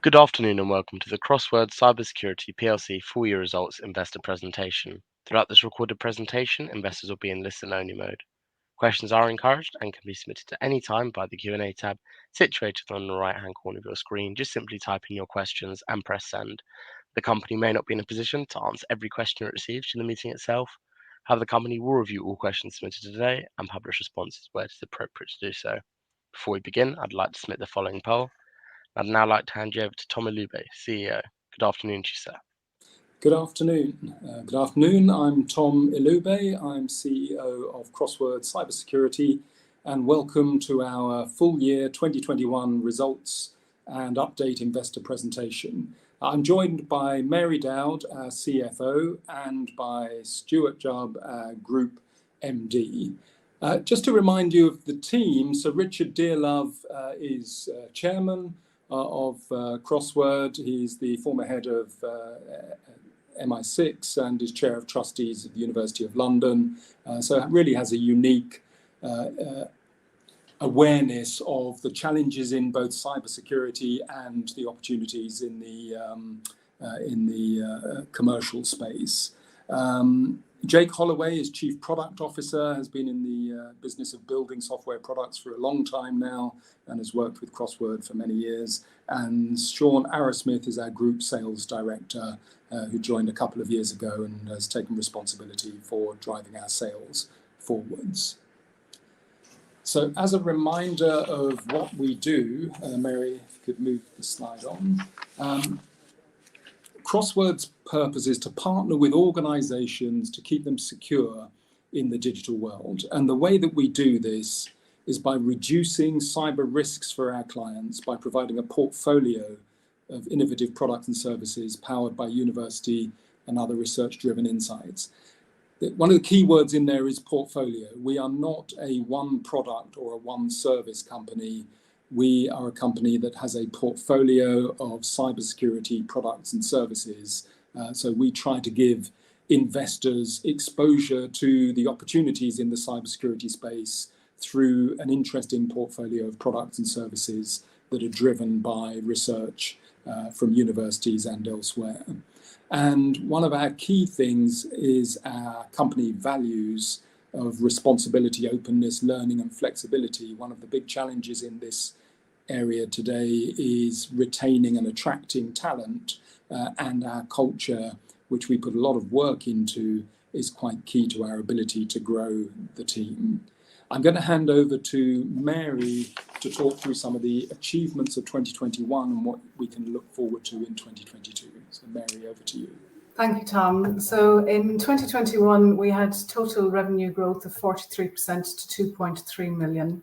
Good afternoon and welcome to the CrossWord CyberSecurity PLC full year results investor presentation. Throughout this recorded presentation, investors will be in listen-only mode. Questions are encouraged and can be submitted at any time by the Q&A tab situated on the right-hand corner of your screen. Just simply type in your questions and press send. The company may not be in a position to answer every question it receives in the meeting itself. However, the company will review all questions submitted today and publish responses where it is appropriate to do so. Before we begin, I'd like to submit the following poll. I'd now like to hand you over to Tom Ilube, CEO. Good afternoon to you, sir. Good afternoon. I'm Tom Ilube. I'm CEO of CrossWord CyberSecurity, and welcome to our full year 2021 results and update investor presentation. I'm joined by Mary Dowd, our CFO, and by Stuart Jubb, our Group MD. Just to remind you of the team, so Richard Dearlove is chairman of CrossWord. He's the former head of MI6 and is chair of trustees of the University of London. So it really has a unique awareness of the challenges in both cybersecurity and the opportunities in the commercial space. Jake Holloway is Chief Product Officer, has been in the business of building software products for a long time now and has worked with CrossWord for many years. And Sean Arrowsmith is our Group Sales Director, who joined a couple of years ago and has taken responsibility for driving our sales forwards. So as a reminder of what we do, Mary, if you could move the slide on. CrossWord's purpose is to partner with organizations to keep them secure in the digital world. And the way that we do this is by reducing cyber risks for our clients by providing a portfolio of innovative products and services powered by university and other research-driven insights. One of the key words in there is portfolio. We are not a one product or a one service company. We are a company that has a portfolio of cybersecurity products and services. So we try to give investors exposure to the opportunities in the cybersecurity space through an interesting portfolio of products and services that are driven by research from universities and elsewhere. And one of our key things is our company values of responsibility, openness, learning and flexibility. One of the big challenges in this area today is retaining and attracting talent, and our culture, which we put a lot of work into, is quite key to our ability to grow the team. I'm going to hand over to Mary to talk through some of the achievements of 2021 and what we can look forward to in 2022. So Mary, over to you. Thank you, Tom. So in 2021, we had total revenue growth of 43% to 2.3 million.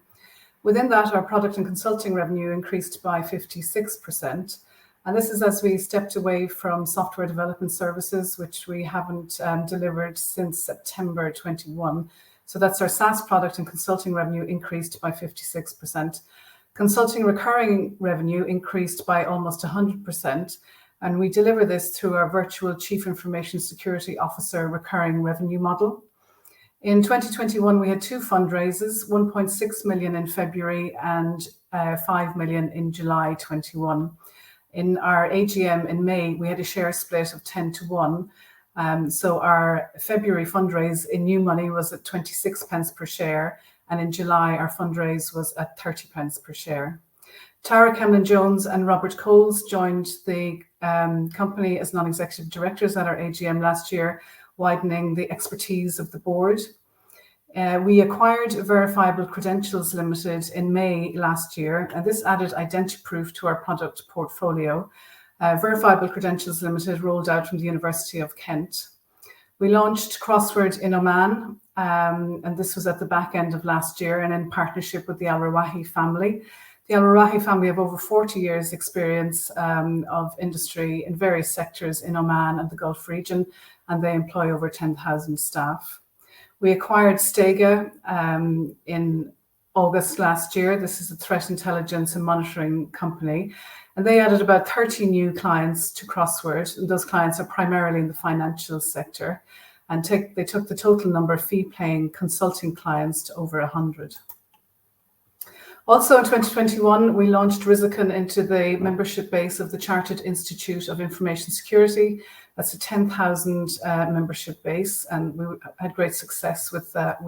Within that, our product and consulting revenue increased by 56%. And this is as we stepped away from software development services, which we haven't delivered since September 21. So that's our SaaS product and consulting revenue increased by 56%. Consulting recurring revenue increased by almost 100%. And we deliver this through our virtual Chief Information Security Officer recurring revenue model. In 2021, we had two fundraisers, 1.6 million in February and 5 million in July 21. In our AGM in May, we had a share split of 10-1. So our February fundraise in new money was at 26 pence per share. And in July, our fundraise was at 30 pence per share. Tara Kemlin-Jones and Robert Coles joined the company as non-executive directors at our AGM last year, widening the expertise of the board. We acquired Verifiable Credentials Limited in May last year, and this added identity-proof to our product portfolio. Verifiable Credentials Limited rolled out from the University of Kent. We launched CrossWord in Oman, and this was at the back end of last year and in partnership with the Al Rawahi family. The Al Rawahi family have over 40 years experience of industry in various sectors in Oman and the Gulf region, and they employ over 10,000 staff. We acquired Stega in August last year. This is a threat intelligence and monitoring company. And they added about 30 new clients to CrossWord. And those clients are primarily in the financial sector. And they took the total number of fee-paying consulting clients to over 100. Also in 2021, we launched Risicon into the membership base of the Chartered Institute of Information Security. That's a 10,000 membership base, and we had great success with that.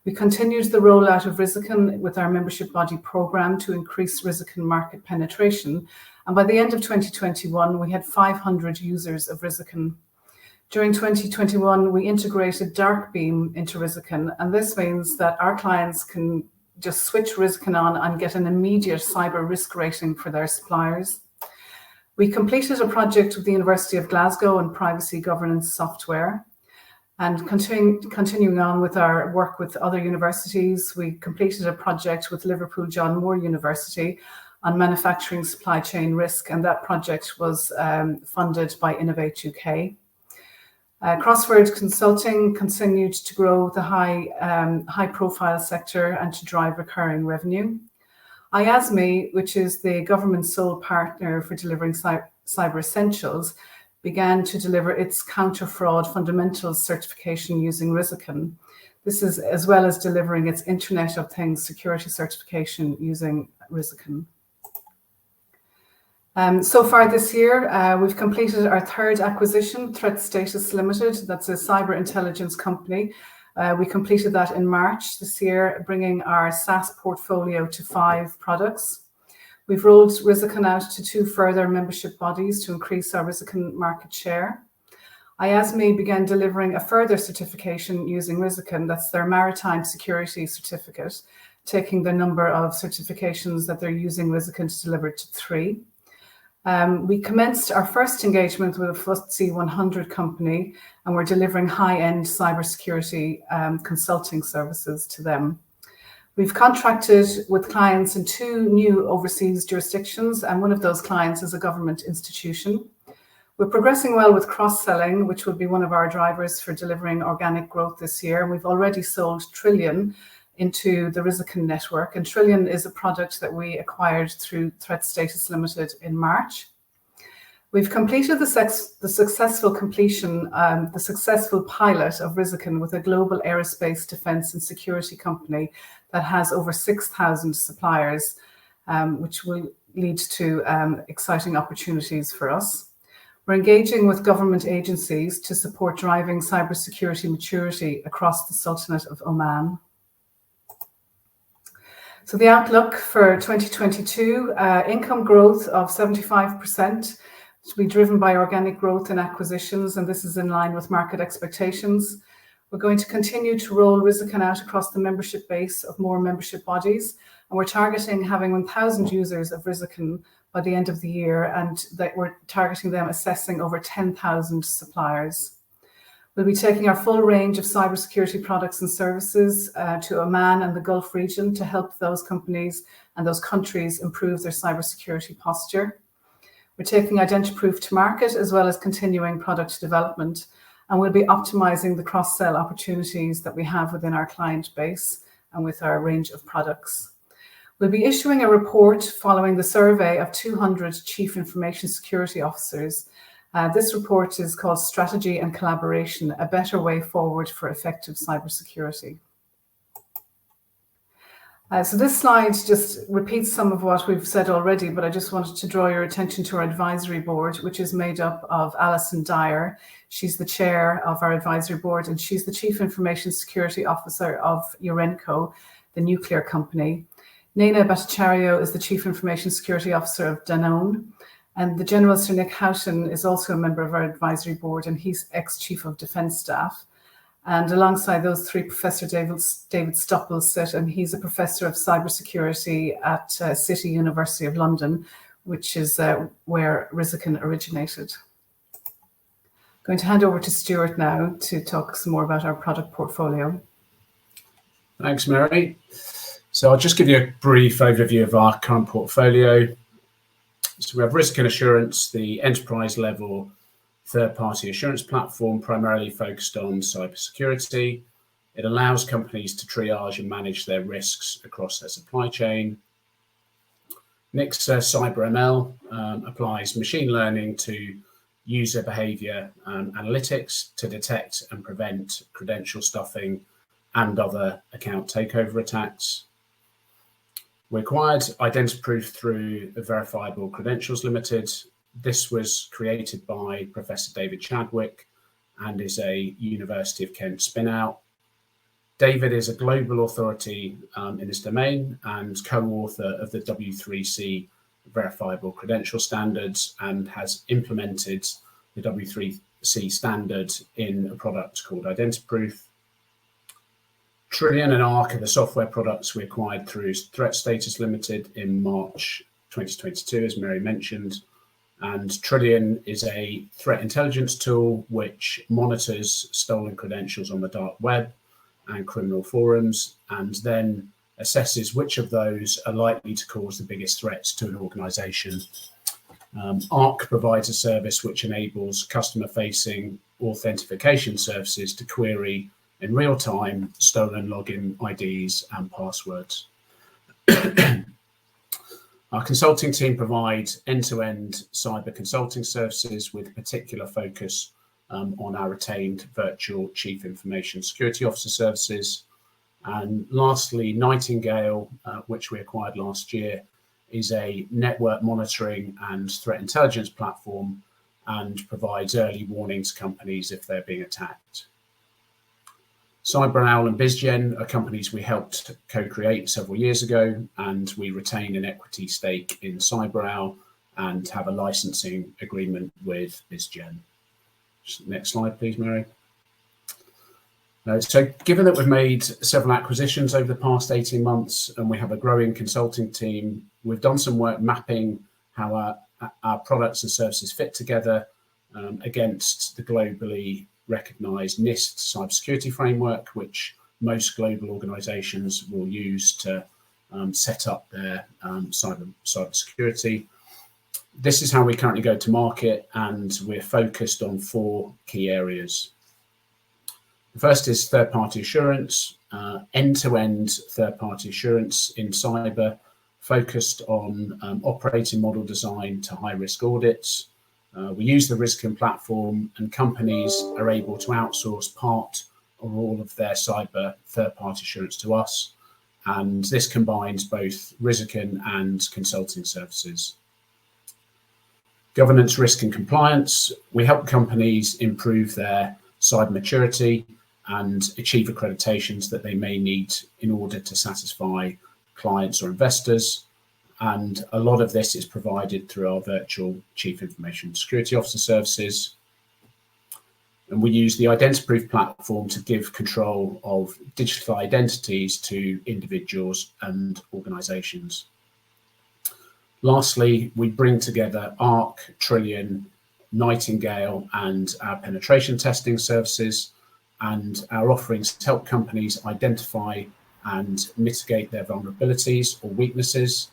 We continued the rollout of Risicon with our membership body program to increase Risicon market penetration. And by the end of 2021, we had 500 users of Risicon. During 2021, we integrated Darkbeam into Risicon, and this means that our clients can just switch Risicon on and get an immediate cyber risk rating for their suppliers. We completed a project with the University of Glasgow on privacy governance software. And continuing on with our work with other universities, we completed a project with Liverpool John Moore University on manufacturing supply chain risk, and that project was funded by Innovate UK. CrossWord Consulting continued to grow the high-profile sector and to drive recurring revenue. IASME, which is the government's sole partner for delivering cyber essentials, began to deliver its counter-fraud fundamentals certification using Risicon. This is as well as delivering its Internet of Things security certification using Risicon. So far this year, we've completed our third acquisition, Threat Status Limited. That's a cyber intelligence company. We completed that in March this year, bringing our SaaS portfolio to 5 products. We've rolled Risicon out to 2 further membership bodies to increase our Risicon market share. IASME began delivering a further certification using Risicon. That's their Maritime Security Certificate, taking the number of certifications that they're using Risicon to deliver to 3. We commenced our first engagement with a FTSE 100 company, and we're delivering high-end cybersecurity consulting services to them. We've contracted with clients in 2 new overseas jurisdictions, and one of those clients is a government institution. We're progressing well with cross-selling, which will be one of our drivers for delivering organic growth this year. And we've already sold Trillion into the Risicon network, and Trillion is a product that we acquired through Threat Status Limited in March. We've completed the successful pilot of Risicon with a global aerospace defense and security company that has over 6,000 suppliers, which will lead to exciting opportunities for us. We're engaging with government agencies to support driving cybersecurity maturity across the Sultanate of Oman. So the outlook for 2022, income growth of 75%, to be driven by organic growth and acquisitions, and this is in line with market expectations. We're going to continue to roll Risicon out across the membership base of more membership bodies, and we're targeting having 1,000 users of Risicon by the end of the year, and that we're targeting them assessing over 10,000 suppliers. We'll be taking our full range of cybersecurity products and services to Oman and the Gulf region to help those companies and those countries improve their cybersecurity posture. We're taking Identiproof to market as well as continuing product development, and we'll be optimizing the cross-sell opportunities that we have within our client base and with our range of products. We'll be issuing a report following the survey of 200 Chief Information Security Officers. This report is called Strategy and Collaboration, a Better Way Forward for Effective Cybersecurity. So this slide just repeats some of what we've said already, but I just wanted to draw your attention to our advisory board, which is made up of Alison Dyer. She's the chair of our advisory board, and she's the Chief Information Security Officer of Urenco, the nuclear company. Nena Bhattacharya is the Chief Information Security Officer of Danone. And the General Sir Nick Houghton is also a member of our advisory board, and he's ex-Chief of Defence Staff. And alongside those 3, Professor David Stoppel sit, and he's a Professor of Cybersecurity at City University of London, which is where Risicon originated. I'm going to hand over to Stuart now to talk some more about our product portfolio. Thanks, Mary. So I'll just give you a brief overview of our current portfolio. So we have Risk and Assurance, the enterprise level third-party assurance platform primarily focused on cybersecurity. It allows companies to triage and manage their risks across their supply chain. Nixa CyberML applies machine learning to user behavior analytics to detect and prevent credential stuffing and other account takeover attacks. We acquired Identiproof through Verifiable Credentials Limited. This was created by Professor David Chadwick and is a University of Kent spin-out. David is a global authority in this domain and co-author of the W3C Verifiable Credential Standards, and has implemented the W3C standard in a product called Identiproof. Trillion and Arc are the software products we acquired through Threat Status Limited in March 2022, as Mary mentioned. And Trillion is a threat intelligence tool which monitors stolen credentials on the dark web and criminal forums, and then assesses which of those are likely to cause the biggest threats to an organization. Arc provides a service which enables customer-facing authentication services to query in real time stolen login IDs and passwords. Our consulting team provides end-to-end cyber consulting services with particular focus on our retained virtual Chief Information Security Officer services. And lastly, Nightingale, which we acquired last year, is a network monitoring and threat intelligence platform and provides early warning to companies if they're being attacked. CyberOwl and BizGen are companies we helped co-create several years ago, and we retain an equity stake in CyberOwl and have a licensing agreement with BizGen. Next slide, please, Mary. So given that we've made several acquisitions over the past 18 months and we have a growing consulting team, we've done some work mapping how our products and services fit together against the globally recognized NIST cybersecurity framework, which most global organizations will use to set up their cybersecurity. This is how we currently go to market, and we're focused on 4 key areas. The first is third-party assurance, end-to-end third-party assurance in cyber, focused on operating model design to high-risk audits. We use the Riskin platform, and companies are able to outsource part or all of their cyber third-party assurance to us. And this combines both Riskin and consulting services. Governance, risk and compliance. We help companies improve their cyber maturity and achieve accreditations that they may need in order to satisfy clients or investors. And a lot of this is provided through our virtual Chief Information Security Officer services. And we use the Identiproof platform to give control of digital identities to individuals and organizations. Lastly, we bring together Arc, Trillion, Nightingale, and our penetration testing services, and our offerings help companies identify and mitigate their vulnerabilities or weaknesses,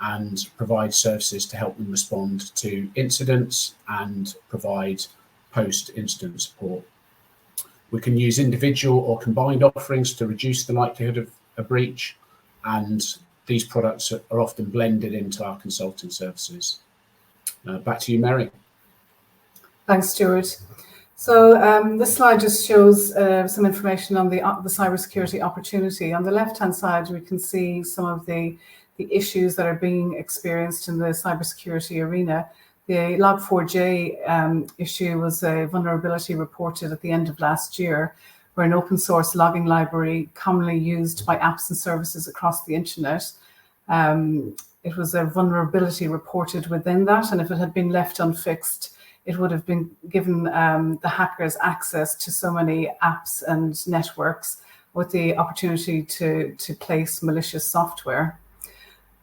and provide services to help them respond to incidents and provide post-incident support. We can use individual or combined offerings to reduce the likelihood of a breach, and these products are often blended into our consulting services. Back to you, Mary. Thanks, Stuart. So this slide just shows some information on the cybersecurity opportunity. On the left-hand side, we can see some of the issues that are being experienced in the cybersecurity arena. The Log4j issue was a vulnerability reported at the end of last year, where an open source logging library commonly used by apps and services across the internet. It was a vulnerability reported within that, and if it had been left unfixed, it would have been given the hackers access to so many apps and networks with the opportunity to place malicious software.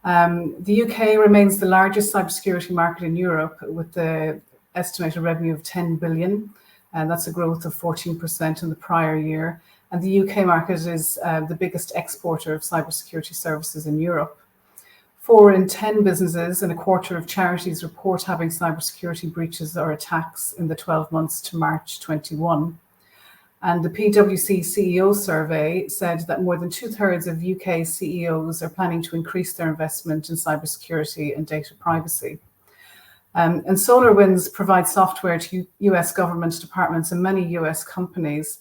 The UK remains the largest cybersecurity market in Europe, with the estimated revenue of 10 billion, and that's a growth of 14% in the prior year. And the UK market is the biggest exporter of cybersecurity services in Europe. 4 in 10 businesses and a quarter of charities report having cybersecurity breaches or attacks in the 12 months to March 21. And the PwC CEO survey said that more than 2/3 of UK CEOs are planning to increase their investment in cybersecurity and data privacy. And SolarWinds provides software to US government departments and many US companies.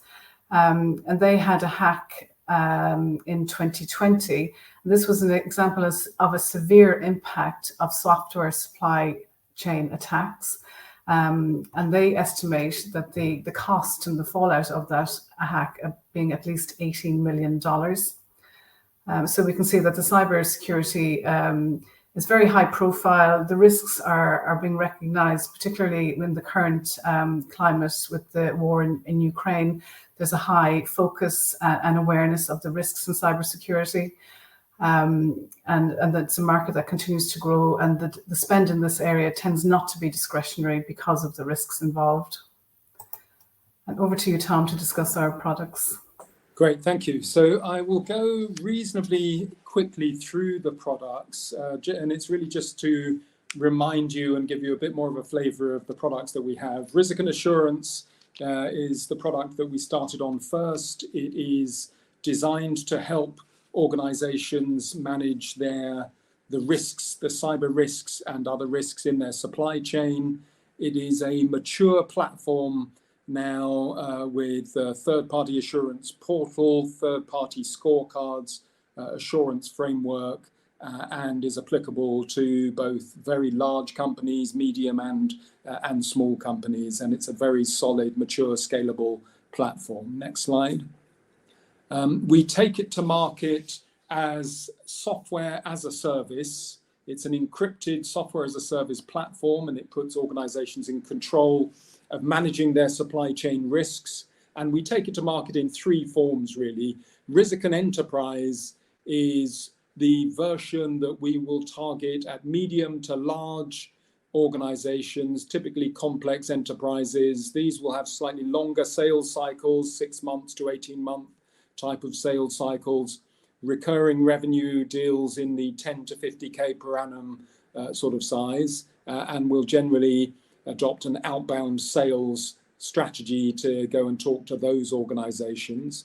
And they had a hack in 2020. This was an example of a severe impact of software supply chain attacks. And they estimate that the cost and the fallout of that hack being at least $18 million. So we can see that the cybersecurity is very high profile. The risks are being recognized, particularly in the current climate with the war in Ukraine. There's a high focus and awareness of the risks in cybersecurity. And that's a market that continues to grow, and the spend in this area tends not to be discretionary because of the risks involved. And over to you, Tom, to discuss our products. Great, thank you. So I will go reasonably quickly through the products, and it's really just to remind you and give you a bit more of a flavor of the products that we have. Risk and Assurance is the product that we started on first. It is designed to help organizations manage the risks, the cyber risks and other risks in their supply chain. It is a mature platform now with third-party assurance portal, third-party scorecards, assurance framework, and is applicable to both very large companies, medium and small companies. And it's a very solid, mature, scalable platform. Next slide. We take it to market as software as a service. It's an encrypted software as a service platform, and it puts organizations in control of managing their supply chain risks. And we take it to market in three forms, really. Risic Enterprise is the version that we will target at medium to large organizations, typically complex enterprises. These will have slightly longer sales cycles, 6 months to 18-month type of sales cycles, recurring revenue deals in the 10 to 50K per annum sort of size, and will generally adopt an outbound sales strategy to go and talk to those organizations.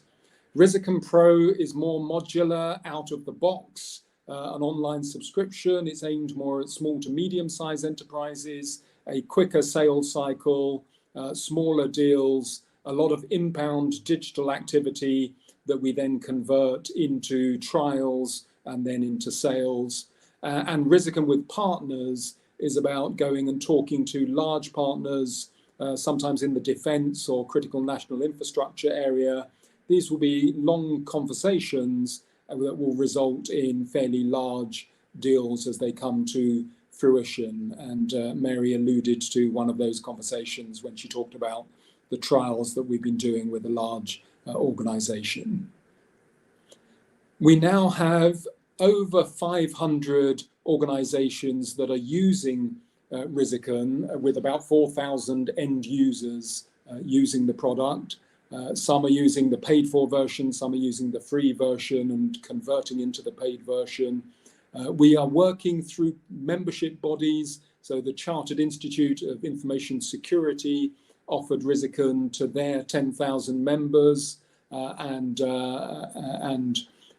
Risic Pro is more modular, out of the box, an online subscription. It's aimed more at small to medium-sized enterprises, a quicker sales cycle, smaller deals, a lot of inbound digital activity that we then convert into trials and then into sales. And Risic with Partners is about going and talking to large partners, sometimes in the defense or critical national infrastructure area. These will be long conversations that will result in fairly large deals as they come to fruition. And Mary alluded to one of those conversations when she talked about the trials that we've been doing with a large organization. We now have over 500 organizations that are using Risic, with about 4,000 end users using the product. Some are using the paid for version, some are using the free version and converting into the paid version. We are working through membership bodies. So the Chartered Institute of Information Security offered Risic to their 10,000 members, and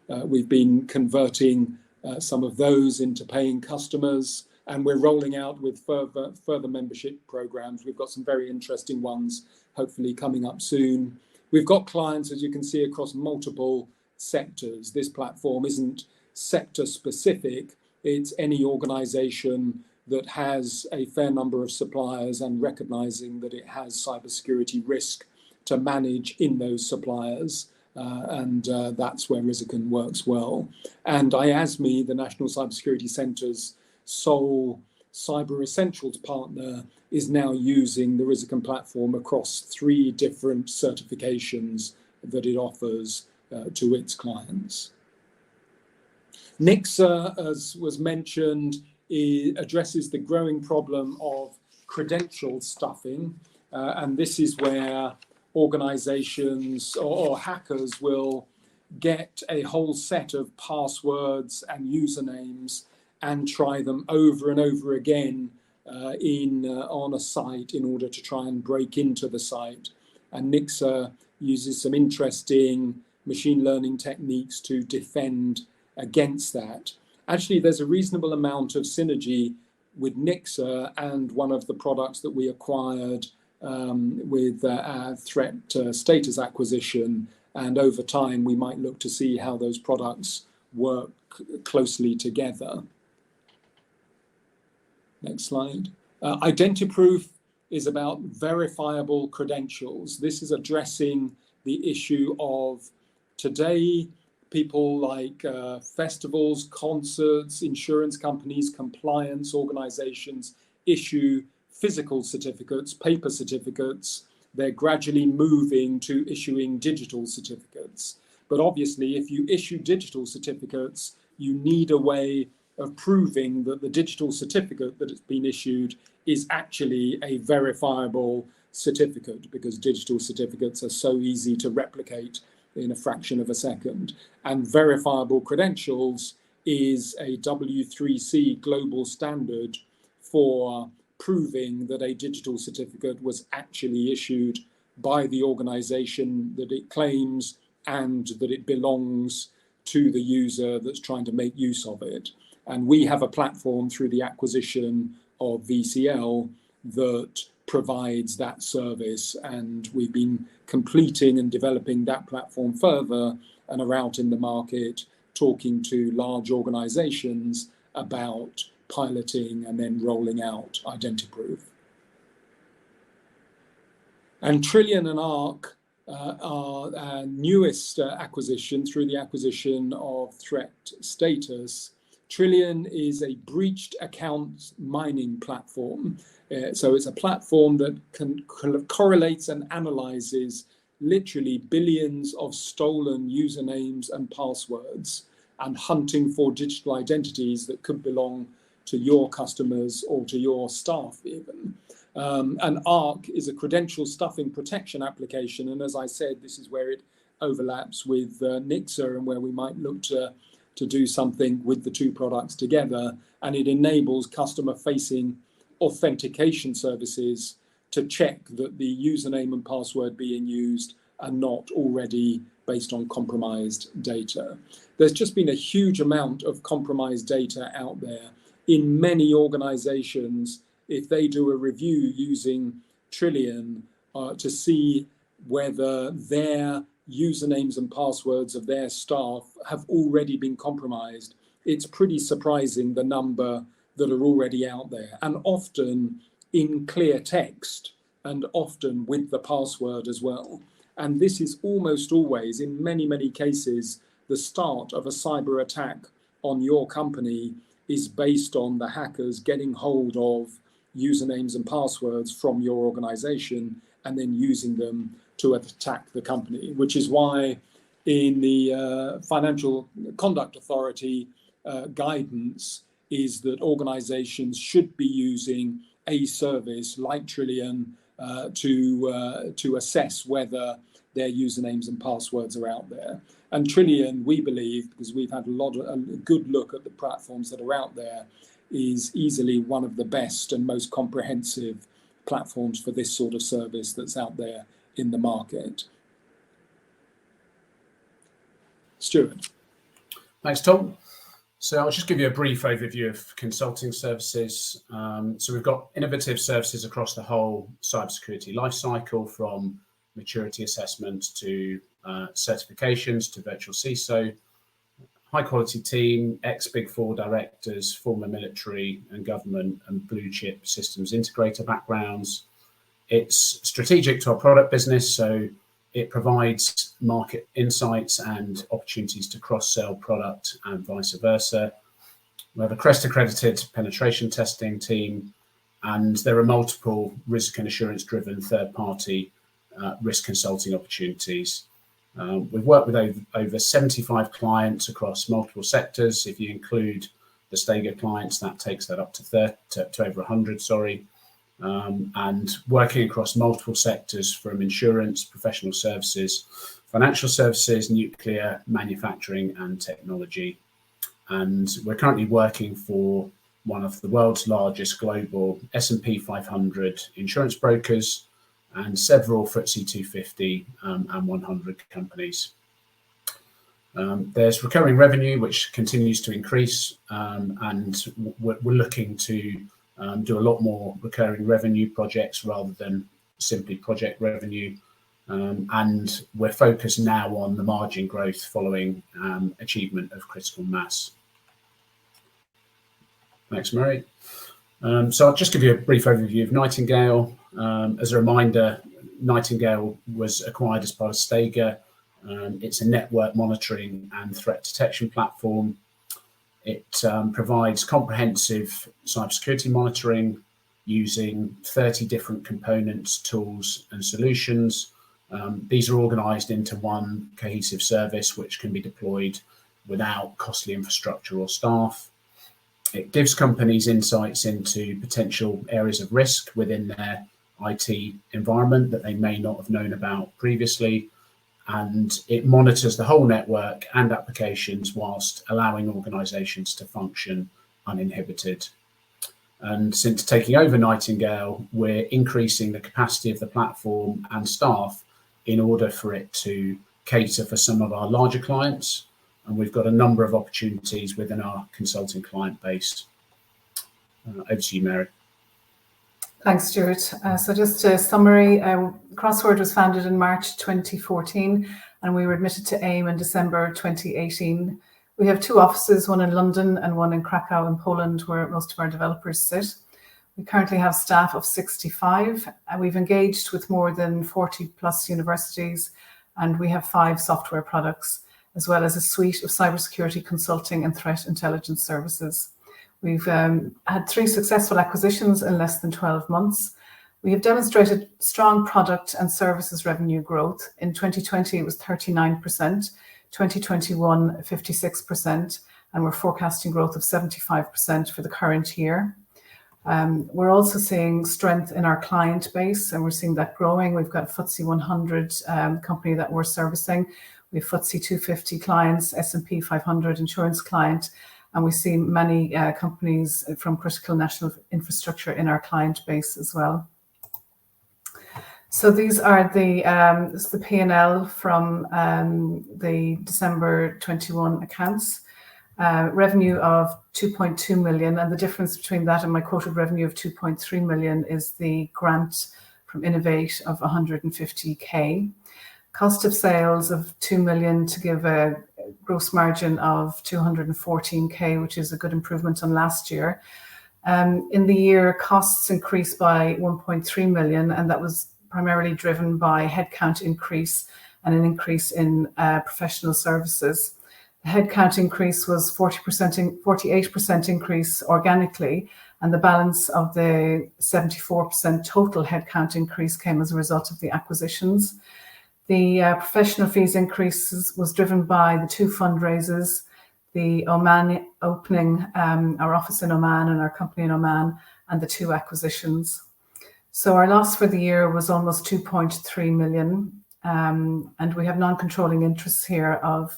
we've been converting some of those into paying customers, and we're rolling out with further membership programs. We've got some very interesting ones hopefully coming up soon. We've got clients, as you can see, across multiple sectors. This platform isn't sector specific. It's any organization that has a fair number of suppliers and recognizing that it has cybersecurity risk to manage in those suppliers. And that's where Risic works well. And IASME, the National Cybersecurity Centre's sole Cyber Essentials partner, is now using the Risic platform across 3 different certifications that it offers to its clients. NICSA, as was mentioned, addresses the growing problem of credential stuffing. And this is where organizations or hackers will get a whole set of passwords and usernames and try them over and over again on a site in order to try and break into the site. And NICSA uses some interesting machine learning techniques to defend against that. Actually, there's a reasonable amount of synergy with NICSA and one of the products that we acquired with our threat status acquisition, And over time, we might look to see how those products work closely together. Next slide. Identiproof is about verifiable credentials. This is addressing the issue of today, people like festivals, concerts, insurance companies, compliance organizations issue physical certificates, paper certificates. They're gradually moving to issuing digital certificates. But obviously, if you issue digital certificates, you need a way of proving that the digital certificate that has been issued is actually a verifiable certificate, because digital certificates are so easy to replicate in a fraction of a second. And verifiable credentials is a W3C global standard for proving that a digital certificate was actually issued by the organization that it claims and that it belongs to the user that's trying to make use of it. And we have a platform through the acquisition of VCL that provides that service, and we've been completing and developing that platform further and are out in the market talking to large organizations about piloting and then rolling out Identiproof. And Trillion and Arc are our newest acquisition through the acquisition of Threat Status. Trillion is a breached account mining platform. So it's a platform that correlates and analyzes literally billions of stolen usernames and passwords and hunting for digital identities that could belong to your customers or to your staff even. And Arc is a credential stuffing protection application. And as I said, this is where it overlaps with Nixa and where we might look to do something with the two products together. And it enables customer-facing authentication services to check that the username and password being used are not already based on compromised data. There's just been a huge amount of compromised data out there. In many organizations, if they do a review using Trillion to see whether their usernames and passwords of their staff have already been compromised, it's pretty surprising the number that are already out there, and often in clear text and often with the password as well. And this is almost always, in many, many cases, the start of a cyber attack on your company is based on the hackers getting hold of usernames and passwords from your organization and then using them to attack the company, which is why in the Financial Conduct Authority guidance is that organizations should be using a service like Trillion to assess whether their usernames and passwords are out there. And Trillion, we believe, because we've had a good look at the platforms that are out there, is easily one of the best and most comprehensive platforms for this sort of service that's out there in the market. Stuart. Thanks, Tom. So I'll just give you a brief overview of consulting services. So we've got innovative services across the whole cybersecurity lifecycle, from maturity assessment to certifications to virtual CISO. High quality team, ex-Big Four directors, former military and government and blue chip systems integrator backgrounds. It's strategic to our product business, so it provides market insights and opportunities to cross-sell product and vice versa. We have a CREST accredited penetration testing team, and there are multiple risk and assurance driven third-party risk consulting opportunities. We've worked with over 75 clients across multiple sectors. If you include the Stego clients, that takes that up to over 100, sorry. And working across multiple sectors, from insurance, professional services, financial services, nuclear, manufacturing and technology. And we're currently working for one of the world's largest global S&P 500 insurance brokers and several FTSE 250 and 100 companies. There's recurring revenue, which continues to increase, and we're looking to do a lot more recurring revenue projects rather than simply project revenue. and we're focused now on the margin growth following achievement of critical mass. Thanks, Mary. So I'll just give you a brief overview of Nightingale. As a reminder, Nightingale was acquired as part of Stager. It's a network monitoring and threat detection platform. It provides comprehensive cybersecurity monitoring using 30 different components, tools, and solutions. These are organized into one cohesive service which can be deployed without costly infrastructure or staff. It gives companies insights into potential areas of risk within their IT environment that they may not have known about previously, and it monitors the whole network and applications whilst allowing organizations to function uninhibited. And since taking over Nightingale, we're increasing the capacity of the platform and staff in order for it to cater for some of our larger clients. And we've got a number of opportunities within our consulting client base. Over to you, Mary. Thanks, Stuart. So just a summary, CrossWord was founded in March 2014, and we were admitted to AIM in December 2018. We have 2 offices, one in London and one in Krakow in Poland, where most of our developers sit. We currently have staff of 65, and we've engaged with more than 40 plus universities, and we have 5 software products, as well as a suite of cybersecurity consulting and threat intelligence services. We've had 3 successful acquisitions in less than 12 months. We have demonstrated strong product and services revenue growth. In 2020, it was 39%, 2021, 56%, and we're forecasting growth of 75% for the current year. We're also seeing strength in our client base, and we're seeing that growing. We've got a FTSE 100 company that we're servicing. We have FTSE 250 clients, S&P 500 insurance client, and we see many companies from critical national infrastructure in our client base as well. So these are the P&L from the December 21 accounts. Revenue of 2.2 million, and the difference between that and my quoted revenue of 2.3 million is the grant from Innovate of 150k. Cost of sales of 2 million to give a gross margin of 214k, which is a good improvement on last year. In the year, costs increased by 1.3 million, and that was primarily driven by headcount increase and an increase in professional services. The headcount increase was 48% increase organically, and the balance of the 74% total headcount increase came as a result of the acquisitions. The professional fees increases was driven by the 2 fundraisers, the Oman opening, our office in Oman and our company in Oman, and the 2 acquisitions. So our loss for the year was almost 2.3 million, and we have non-controlling interests here of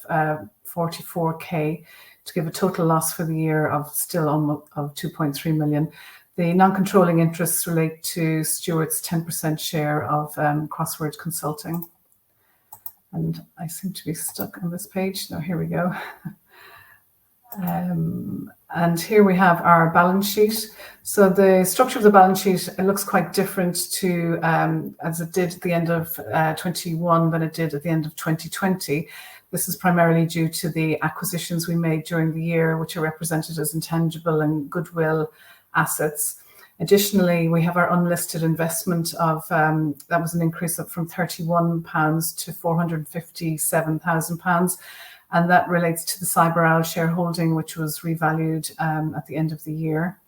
44k to give a total loss for the year of still almost of 2.3 million. The non-controlling interests relate to Stuart's 10% share of CrossWord Consulting. And I seem to be stuck on this page. No, here we go. And here we have our balance sheet. So the structure of the balance sheet, it looks quite different to as it did at the end of 21 than it did at the end of 2020. This is primarily due to the acquisitions we made during the year, which are represented as intangible and goodwill assets. Additionally, we have our unlisted investment of, that was an increase up from £31 to £457,000. And that relates to the CyberOwl shareholding, which was revalued at the end of the year.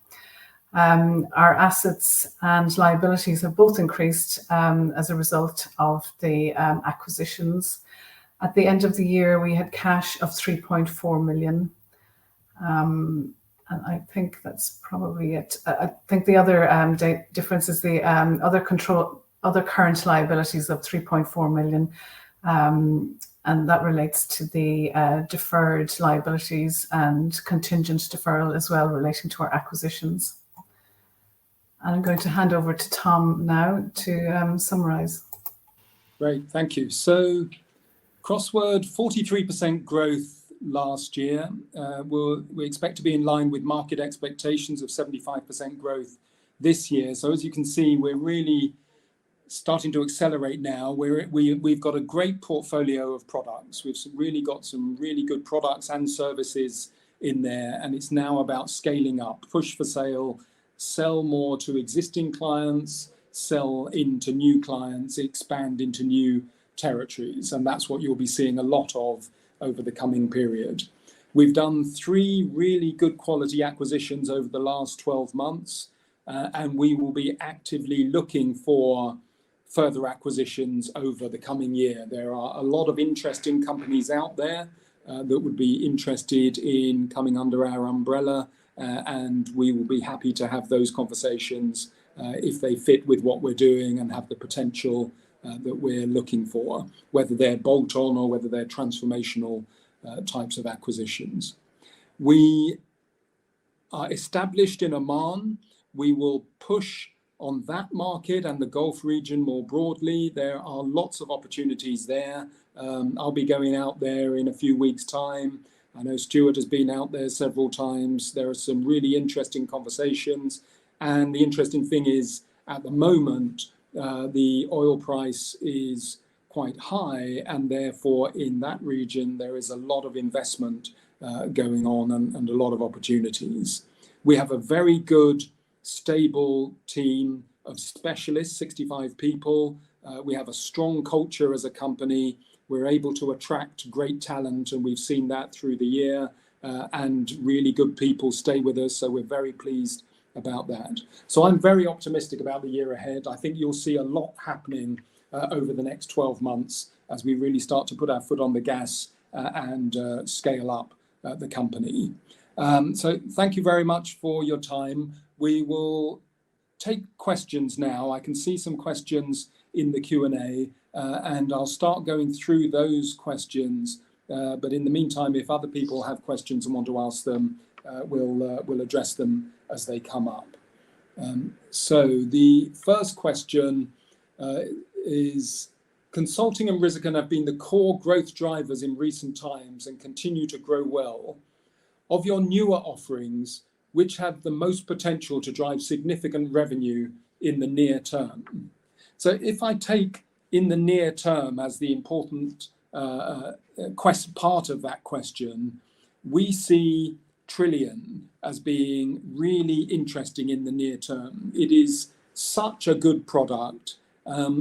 Our assets and liabilities have both increased as a result of the acquisitions. At the end of the year, we had cash of 3.4 million. And I think that's probably it. I think the other difference is the other current liabilities of 3.4 million. And that relates to the deferred liabilities and contingent deferral as well, relating to our acquisitions. And I'm going to hand over to Tom now to summarize. Great, thank you. So CrossWord, 43% growth last year. We expect to be in line with market expectations of 75% growth this year. So as you can see, we're really starting to accelerate now. We've got a great portfolio of products. We've really got some really good products and services in there, and it's now about scaling up, push for sale, sell more to existing clients, sell into new clients, expand into new territories, and that's what you'll be seeing a lot of over the coming period. We've done 3 really good quality acquisitions over the last 12 months, and we will be actively looking for further acquisitions over the coming year. There are a lot of interesting companies out there that would be interested in coming under our umbrella, and we will be happy to have those conversations if they fit with what we're doing and have the potential that we're looking for, whether they're bolt-on or whether they're transformational types of acquisitions. We are established in Oman. We will push on that market and the Gulf region more broadly. There are lots of opportunities there. I'll be going out there in a few weeks' time. I know Stuart has been out there several times. There are some really interesting conversations. And the interesting thing is, at the moment, the oil price is quite high, and therefore in that region there is a lot of investment going on and a lot of opportunities. We have a very good, stable team of specialists, 65 people. We have a strong culture as a company. We're able to attract great talent, and we've seen that through the year, and really good people stay with us, so we're very pleased about that. So I'm very optimistic about the year ahead. I think you'll see a lot happening over the next 12 months as we really start to put our foot on the gas and scale up the company. So thank you very much for your time. We will take questions now. I can see some questions in the Q&A, and I'll start going through those questions. But in the meantime, if other people have questions and want to ask them, we'll address them as they come up. So the first question is, consulting and Risikan have been the core growth drivers in recent times and continue to grow well. Of your newer offerings, which have the most potential to drive significant revenue in the near term? So if I take in the near term as the important part of that question, we see Trillian as being really interesting in the near term. It is such a good product,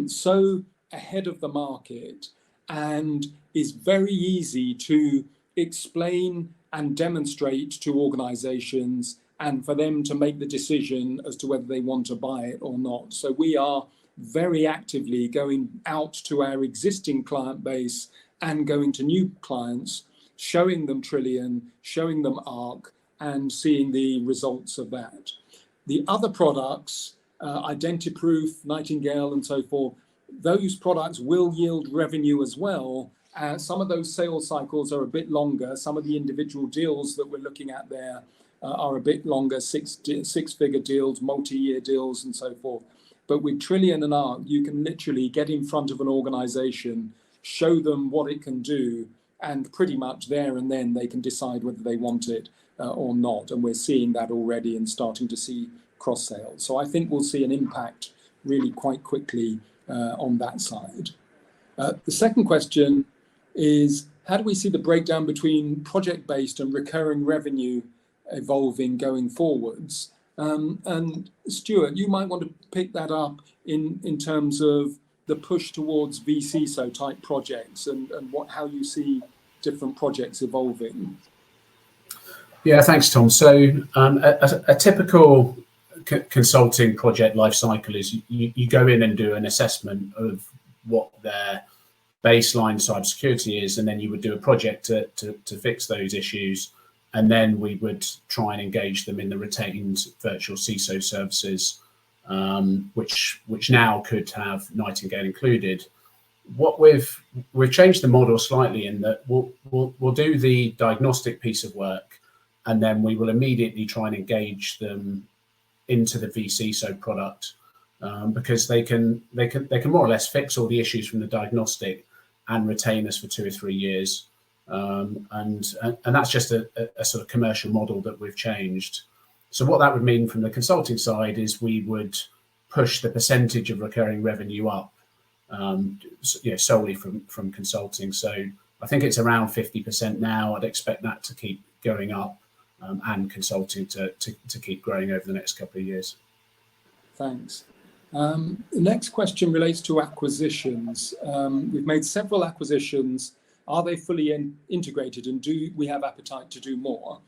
so ahead of the market, and is very easy to explain and demonstrate to organizations and for them to make the decision as to whether they want to buy it or not. So we are very actively going out to our existing client base and going to new clients, showing them Trillian, showing them Arc, and seeing the results of that. The other products, Identiproof, Nightingale, and so forth, those products will yield revenue as well. Some of those sales cycles are a bit longer. Some of the individual deals that we're looking at there are a bit longer, six-figure deals, multi-year deals, and so forth. But with Trillian and Arc, you can literally get in front of an organization, show them what it can do, and pretty much there and then they can decide whether they want it or not. And we're seeing that already and starting to see cross sales. So I think we'll see an impact really quite quickly on that side. The second question is, how do we see the breakdown between project-based and recurring revenue evolving going forwards? And Stuart, you might want to pick that up in terms of the push towards VCSO type projects and how you see different projects evolving. Yeah, thanks, Tom. So a typical consulting project life cycle is you go in and do an assessment of what their baseline cybersecurity is, and then you would do a project to fix those issues, and then we would try and engage them in the retained virtual CISO services, which now could have Nightingale included. What we've changed the model slightly in that we'll do the diagnostic piece of work, and then we will immediately try and engage them into the vCISO product, because they can more or less fix all the issues from the diagnostic and retain us for 2 or 3 years. And that's just a sort of commercial model that we've changed. So what that would mean from the consulting side is we would push the percentage of recurring revenue up, solely from consulting. So I think it's around 50% now. I'd expect that to keep going up, and consulting to keep growing over the next couple of years. Thanks. The next question relates to acquisitions. We've made several acquisitions. Are they fully integrated, and do we have appetite to do more?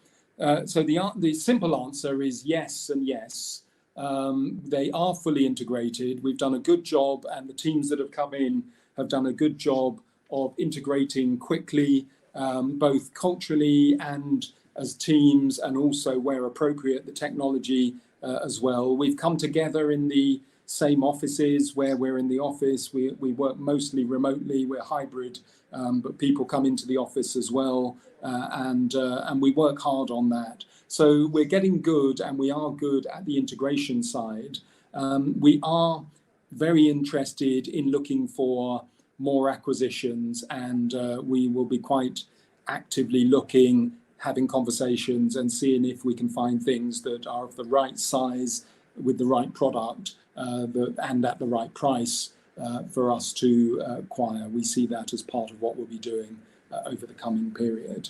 So the simple answer is yes and yes. They are fully integrated. We've done a good job, and the teams that have come in have done a good job of integrating quickly, both culturally and as teams, and also where appropriate, the technology as well. We've come together in the same offices. Where we're in the office, we work mostly remotely. We're hybrid, but people come into the office as well, and we work hard on that. So we're getting good, and we are good at the integration side. We are very interested in looking for more acquisitions, and we will be quite actively looking, having conversations and seeing if we can find things that are of the right size with the right product and at the right price for us to acquire. We see that as part of what we'll be doing over the coming period.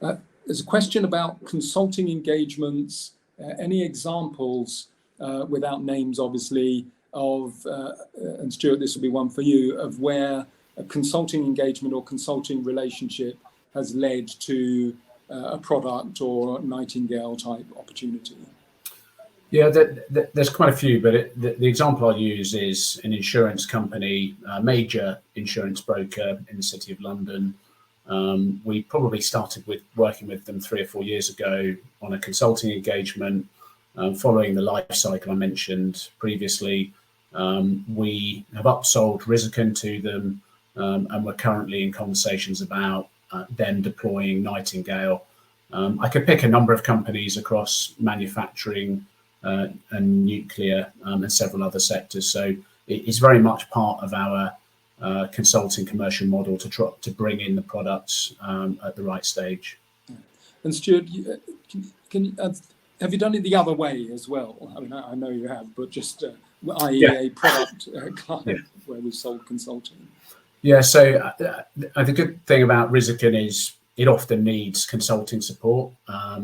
There's a question about consulting engagements. Any examples, without names obviously, of, and Stuart, this will be one for you, of where a consulting engagement or consulting relationship has led to a product or Nightingale type opportunity? Yeah, there's quite a few, but the example I'll use is an insurance company, a major insurance broker in the City of London. We probably started with working with them 3 or 4 years ago on a consulting engagement, following the life cycle I mentioned previously. We have upsold Risican to them, and we're currently in conversations about them deploying Nightingale. I could pick a number of companies across manufacturing and nuclear and several other sectors. So it is very much part of our consulting commercial model to bring in the products at the right stage. And Stuart, have you done it the other way as well? I mean, I know you have, but just i.e. a product client where we've sold consulting. Yeah, so the good thing about Risican is it often needs consulting support.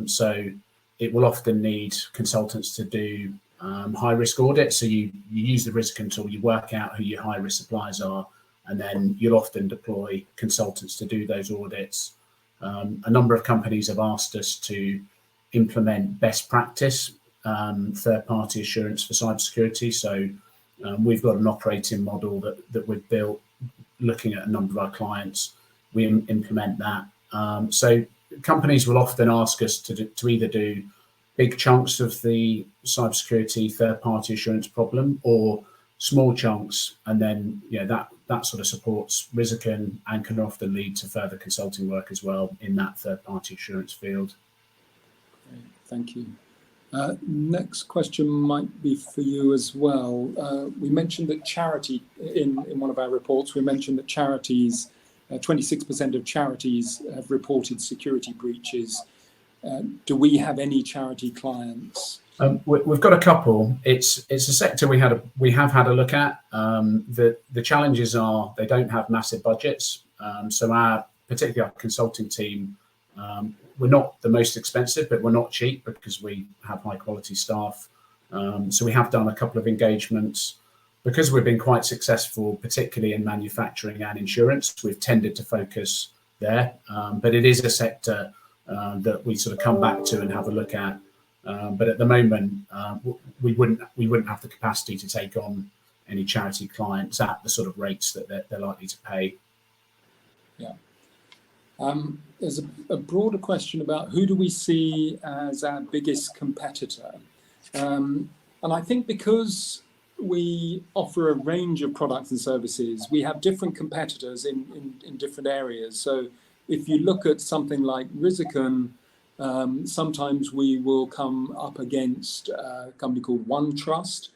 So it will often need consultants to do high-risk audits. So you use the Risican tool, you work out who your high-risk suppliers are, and then you'll often deploy consultants to do those audits. A number of companies have asked us to implement best practice third-party assurance for cybersecurity. So we've got an operating model that we've built, looking at a number of our clients. We implement that. So companies will often ask us to either do big chunks of the cybersecurity third-party assurance problem, or small chunks, and then that sort of supports Risican and can often lead to further consulting work as well in that third-party assurance field. Great, thank you. Next question might be for you as well. We mentioned that charity, in one of our reports, we mentioned that charities, 26% of charities have reported security breaches. Do we have any charity clients? We've got a couple. It's a sector we have had a look at. The challenges are they don't have massive budgets. So particularly our consulting team, we're not the most expensive, but we're not cheap because we have high quality staff. So we have done a couple of engagements. Because we've been quite successful, particularly in manufacturing and insurance, we've tended to focus there. But it is a sector that we sort of come back to and have a look at. But at the moment, we wouldn't have the capacity to take on any charity clients at the sort of rates that they're likely to pay. Yeah. There's a broader question about who do we see as our biggest competitor? And I think because we offer a range of products and services, we have different competitors in different areas. So if you look at something like Risican, sometimes we will come up against a company called OneTrust.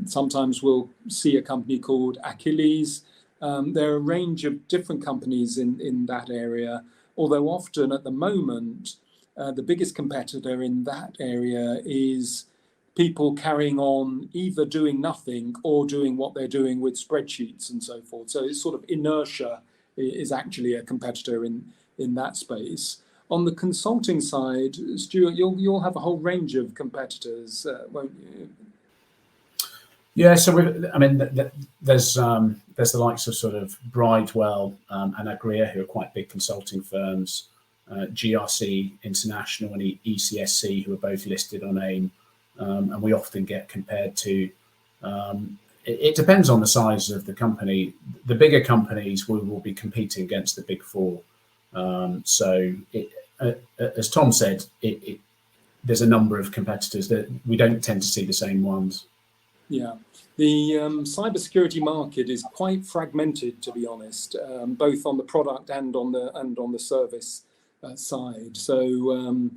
Sometimes we'll see a company called Achilles. There are a range of different companies in that area, although often at the moment, the biggest competitor in that area is people carrying on either doing nothing or doing what they're doing with spreadsheets and so forth. So it's sort of inertia is actually a competitor in that space. On the consulting side, Stuart, you'll have a whole range of competitors, won't you? Yeah, so there's the likes of sort of Bridewell and Agria, who are quite big consulting firms, GRC International and ECSC, who are both listed on AIM, and we often get compared to. It depends on the size of the company. The bigger companies will be competing against the big four. So, as Tom said, there's a number of competitors that we don't tend to see the same ones. Yeah, the cybersecurity market is quite fragmented, to be honest, both on the product and on the service side. So,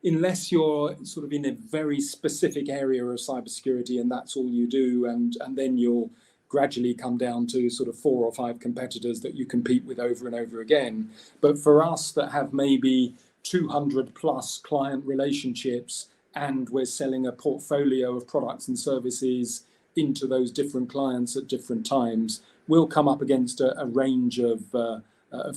unless you're sort of in a very specific area of cybersecurity and that's all you do, and then you'll gradually come down to sort of 4 or 5 competitors that you compete with over and over again. But for us that have maybe 200 plus client relationships, and we're selling a portfolio of products and services into those different clients at different times, we'll come up against a range of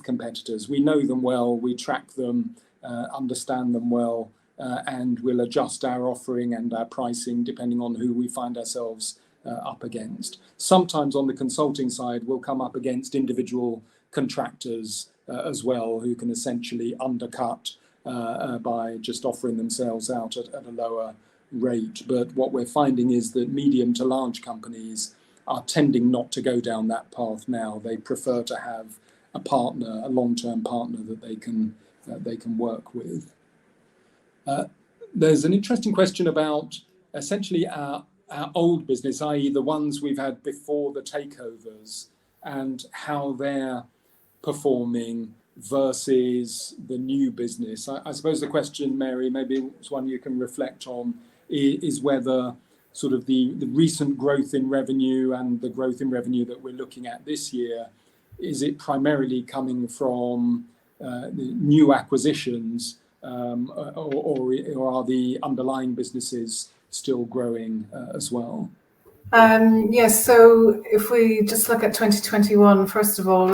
competitors. We know them well, we track them, understand them well, and we'll adjust our offering and our pricing depending on who we find ourselves up against. Sometimes on the consulting side, we'll come up against individual contractors as well, who can essentially undercut by just offering themselves out at a lower rate. But what we're finding is that medium to large companies are tending not to go down that path now. They prefer to have a partner, a long-term partner that they can work with. There's an interesting question about essentially our old business, i.e. the ones we've had before the takeovers, and how they're performing versus the new business. I suppose the question, Mary, maybe it's one you can reflect on, is whether sort of the recent growth in revenue and the growth in revenue that we're looking at this year, is it primarily coming from the new acquisitions, or are the underlying businesses still growing as well? Yes, so if we just look at 2021, first of all,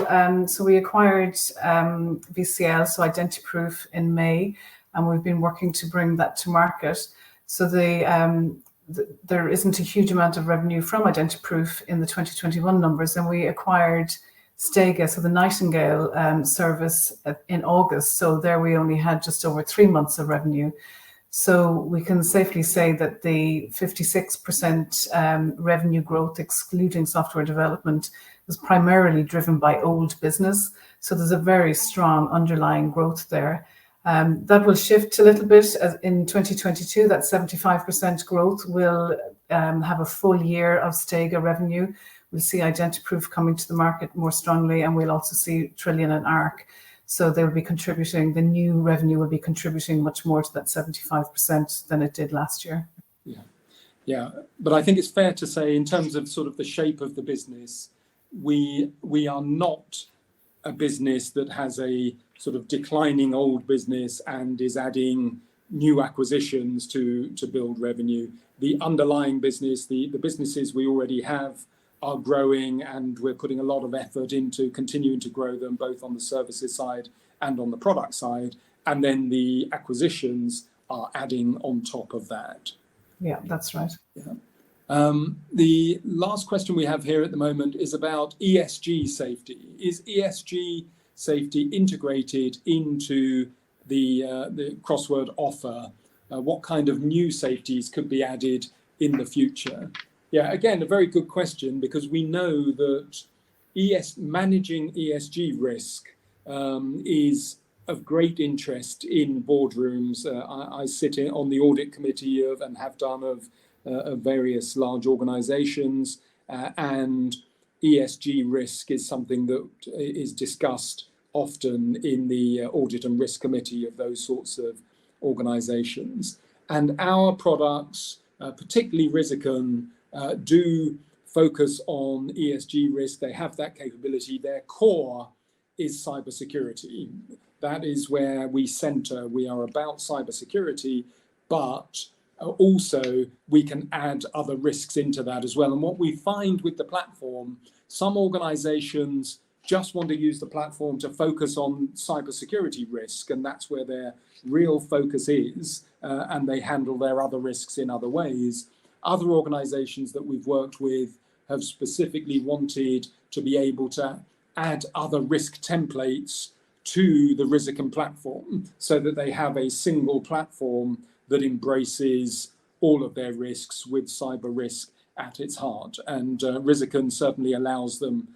so we acquired VCL, so Identiproof, in May, and we've been working to bring that to market. So there isn't a huge amount of revenue from Identiproof in the 2021 numbers, and we acquired Stega, so the Nightingale service, in August. So there we only had just over 3 months of revenue. So we can safely say that the 56% revenue growth, excluding software development, was primarily driven by old business. So there's a very strong underlying growth there. That will shift a little bit in 2022. That 75% growth will have a full year of Stega revenue. We'll see Identiproof coming to the market more strongly, and we'll also see Trillian and Arc. So they will be contributing, the new revenue will be contributing much more to that 75% than it did last year. Yeah. But I think it's fair to say, in terms of sort of the shape of the business, we are not a business that has a sort of declining old business and is adding new acquisitions to build revenue. The underlying business, the businesses we already have, are growing, and we're putting a lot of effort into continuing to grow them, both on the services side and on the product side. And then the acquisitions are adding on top of that. Yeah, that's right. Yeah. The last question we have here at the moment is about ESG safety. Is ESG safety integrated into the CROSSWORD offer? What kind of new safeties could be added in the future? Yeah, again, a very good question, because we know that managing ESG risk is of great interest in boardrooms. I sit on the audit committee of, and have done, of various large organizations, and ESG risk is something that is discussed often in the audit and risk committee of those sorts of organizations. And our products, particularly Risican, do focus on ESG risk. They have that capability. Their core is cybersecurity. That is where we center. We are about cybersecurity, but also we can add other risks into that as well. And what we find with the platform, some organizations just want to use the platform to focus on cybersecurity risk, and that's where their real focus is, and they handle their other risks in other ways. Other organizations that we've worked with have specifically wanted to be able to add other risk templates to the Risiken platform so that they have a single platform that embraces all of their risks with cyber risk at its heart. And Risiken certainly allows them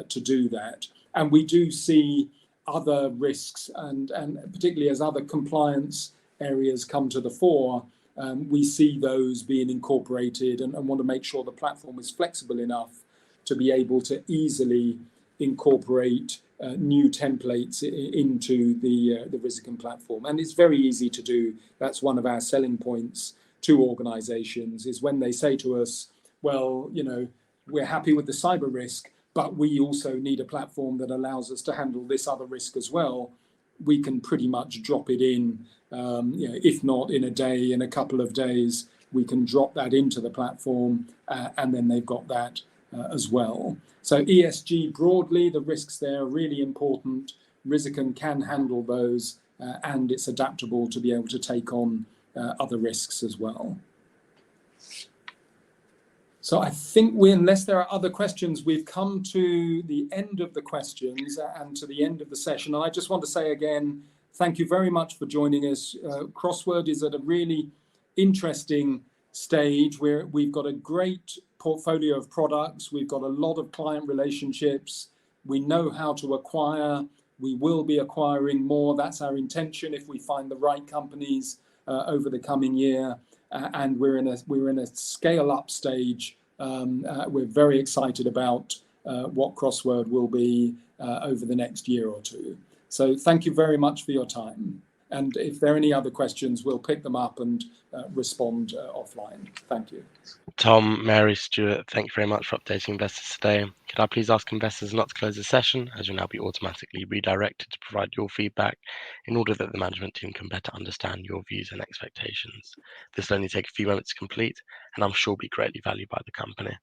to do that. And we do see other risks, and particularly as other compliance areas come to the fore, we see those being incorporated and want to make sure the platform is flexible enough to be able to easily incorporate new templates into the Risiken platform. And it's very easy to do. That's one of our selling points to organizations, is when they say to us, well, you know, we're happy with the cyber risk, but we also need a platform that allows us to handle this other risk as well. We can pretty much drop it in, you know, if not in a day, in a couple of days, we can drop that into the platform, and then they've got that as well. So ESG broadly, the risks there are really important. Risiken can handle those, and it's adaptable to be able to take on other risks as well. So I think unless there are other questions, we've come to the end of the questions and to the end of the session. And I just want to say again, thank you very much for joining us. CROSSWORD is at a really interesting stage where we've got a great portfolio of products. We've got a lot of client relationships. We know how to acquire. We will be acquiring more. That's our intention if we find the right companies over the coming year. And we're in a scale up stage. We're very excited about what CROSSWORD will be over the next year or two. So thank you very much for your time. And if there are any other questions, we'll pick them up and respond offline. Thank you. Tom, Mary, Stuart, thank you very much for updating investors today. Could I please ask investors not to close the session, as you'll now be automatically redirected to provide your feedback in order that the management team can better understand your views and expectations. This will only take a few moments to complete, and I'm sure will be greatly valued by the company.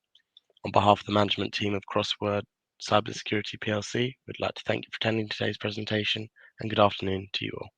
On behalf of the management team of CROSSWORD CYBERSECURITY PLC, we'd like to thank you for attending today's presentation, and good afternoon to you all.